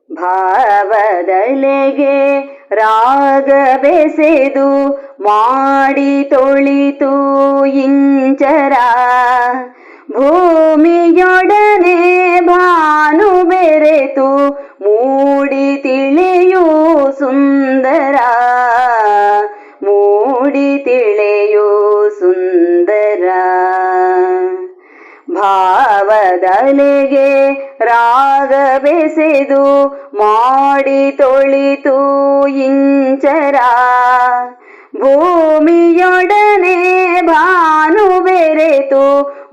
ಭಾವದಲೆಗೆ ರಾಗ ಬೆಸೆದು ಮಾಡಿ ತೊಳಿತು ಇಂಚರ, ಭೂಮಿಯೊಡನೆ ಭಾನು ಬೆರೆತು ಮೂಡಿ ತಿಳಿಯೂ ಸುಂದರ, ಮೂಡಿ ತಿಳಿಯೂ ಸುಂದರ. ಭಾವದಲೆಗೆ ರಾಗ ಬೆಸೆದು ಮಾಡಿ ತೊಳಿತು ಇಂಚರ, ಭೂಮಿಯೊಡನೆ ಭಾನು ಬೆರೆತು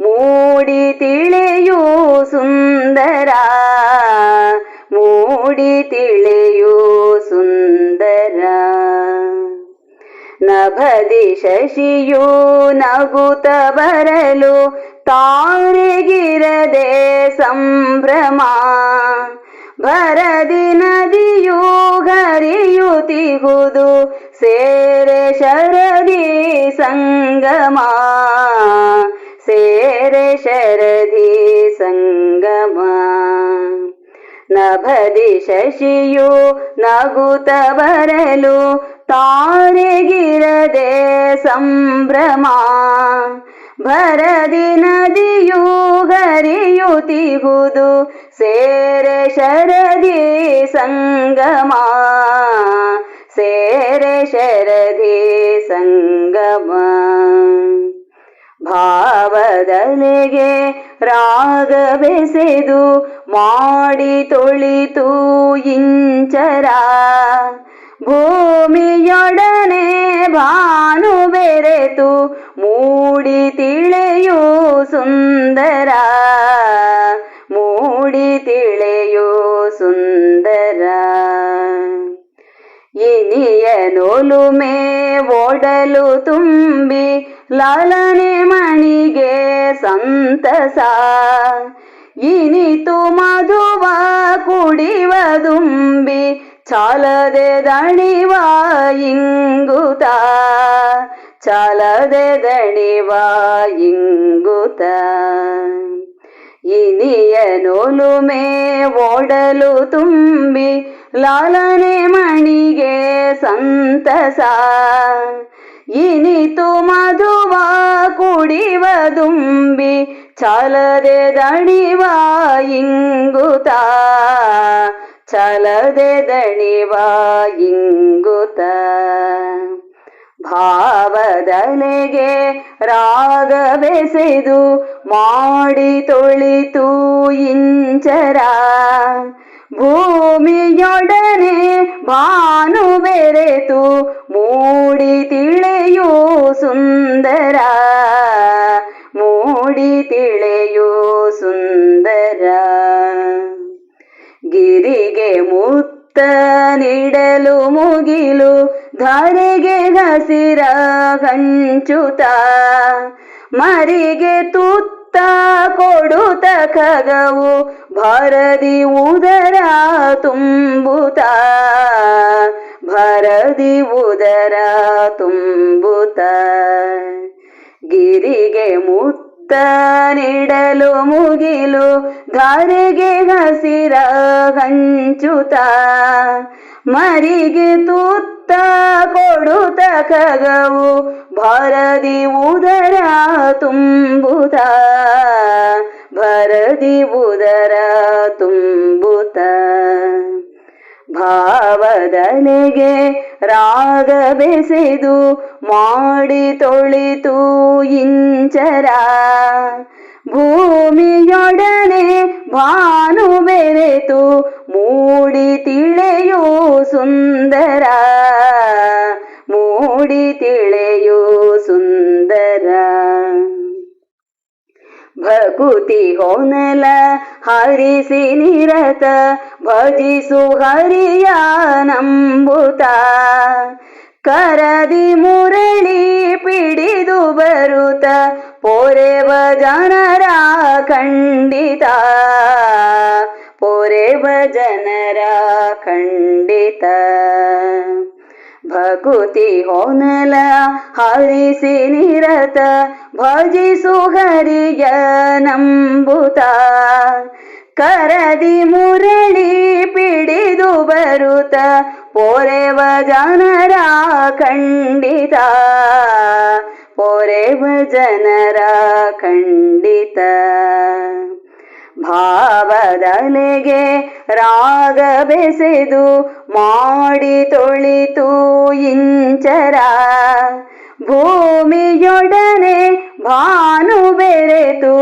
ಮೂಡಿ ತಿಳಿಯೂ ಸುಂದರ, ಮೂಡಿ ತಿಳಿಯೂ ಸುಂದರ. ನಭದಿ ಶಶಿಯು ನಗುತ್ತ ಬರಲು ತಾರೆಗಿರದೆ ಸಂಭ್ರಮ, ಭರದಿ ನದಿಯು ಹರಿಯುತ್ತಿಹುದು ಸೇರೆ ಶರದಿ ಸಂಗಮ, ಸೇರೆ ಶರದಿ ಸಂಗಮ. ನಭದಿ ಶಶಿಯು ನಗುತ್ತ ಬರಲು ತಾರೆಗಿರದೆ ಸಂಭ್ರಮ, ಭರದಿ ನದಿಯು ಹರಿಯುತ್ತಿಹುದು ಸೇರೆ ಶರದಿ ಸಂಗಮ, ಸೇರೆ ಶರದಿ ಸಂಗಮ. ಭಾವದಲೆಗೆ ರಾಗ ಬೆಸೆದು ಮಾಡಿ ತೊಳಿತು ಇಂಚರ, ಭೂಮಿಯೊಡನೆ ಭಾನು ಬೆರೆತು ಮೂಡಿ ತಿಳಿಯೂ ಸುಂದರ, ಮೂಡಿ ತಿಳಿಯೂ ಸುಂದರ. ಇನಿಯ ನೊಲುಮೆ ಒಡಲು ತುಂಬಿ ಲಾಲನೆ ಮಣಿಗೆ ಸಂತಸ, ಇನಿತು ಮಧುವ ಕುಡಿವದುಂಬಿ ಚಾಲದೆ ದಣಿವ ಇಂಗುತ, ಚಾಲದೆ ದಣಿವ ಇಂಗುತ. ಇನಿಯ ನೊಲುಮೆ ಒಡಲು ತುಂಬಿ ಲಾಲನೆ ಮಣಿಗೆ ಸಂತಸ, ಇನಿತು ಮಧುವ ಕುಡಿವದುಂಬಿ ಚಾಲದೆ ದಣಿವ ಇಂಗುತ, ಚಾಲದೆ ದಣಿವ ಇಂಗುತ. ಭಾವದಲೆಗೆ ರಾಗ ಬೆಸೆದು ಮಾಡಿ ತೊಳಿತು ಇಂಚರ, ಭೂಮಿಯೊಡನೆ ಭಾನು ಬೆರೆತು ಮೂಡಿ ತಿಳಿಯೂ ಸುಂದರ, ಮೂಡಿ ತಿಳಿಯೂ ಸುಂದರ. ಗಿರಿಗೆ ಮುತ್ತ ನೀಡಲು ಮುಗಿಲು ಧರೆಗೆ ಹಸಿರ ಹಂಚುತ, ಮರಿಗೆ ತುತ್ತ ಕೊಡುತ್ತ ಖಗವು ಭರದಿ ಉದರ ತುಂಬುತ, ಭರದಿ ಉದರ ತುಂಬುತ. ಗಿರಿಗೆ ಮುತ್ತ ನೀಡಲು ಮುಗಿಲು ಧಾರೆಗೆ ಹಸಿರ ಹಂಚುತ, ಮರಿಗೆ ತುತ್ತ ಕೊಡುತ್ತ ಖಗವು ಭರದಿ ಉದರ ತುಂಬುತ, ಭರದಿ ಉದರ ತುಂಬುತ. ಭಾವದಲೆಗೆ ರಾಗ ಬೆಸೆದು ಮಾಡಿ ತೊಳಿತು ಇಂಚರ, ಭೂಮಿಯೊಡನೆ ಭಾನು ಬೆರೆತು ಮೂಡಿ ತಿಳಿಯೂ ಸುಂದರ, ಮೂಡಿ ತಿಳಿಯೂ ಸುಂದರ. ಭಕುತಿ ಹೊನಲ ಹರಿಸಿ ನಿರತ ಭಜಿಸು ಹರಿಯ ನಂಬುತ, ಕರದಿ ಮುರಳಿ ಪಿಡಿದು ಬರುತ್ತ ಪೊರೆವ ಜನರ ಖಂಡಿತ, ಪೊರೆವ ಜನರ ಖಂಡಿತ. ಭಕುತಿ ಹೊನಲ ಹರಿಸಿ ನಿರತ ಭಜಿಸು ಹರಿಯ ನಂಬುತ, ಕರದಿ ಮುರಳಿ ಪಿಡಿ ತರುತ ಪೊರೆವ ಜನರ ಖಂಡಿತ ಪೊರೆವ ಜನರ ಖಂಡಿತ ಭಾವದಲೆಗೆ ರಾಗ ಬೆಸೆದು ಮಾಡಿ ತೊಳಿತು ಇಂಚರ ಭೂಮಿಯೊಡನೆ ಭಾನು ಬೆರೆತು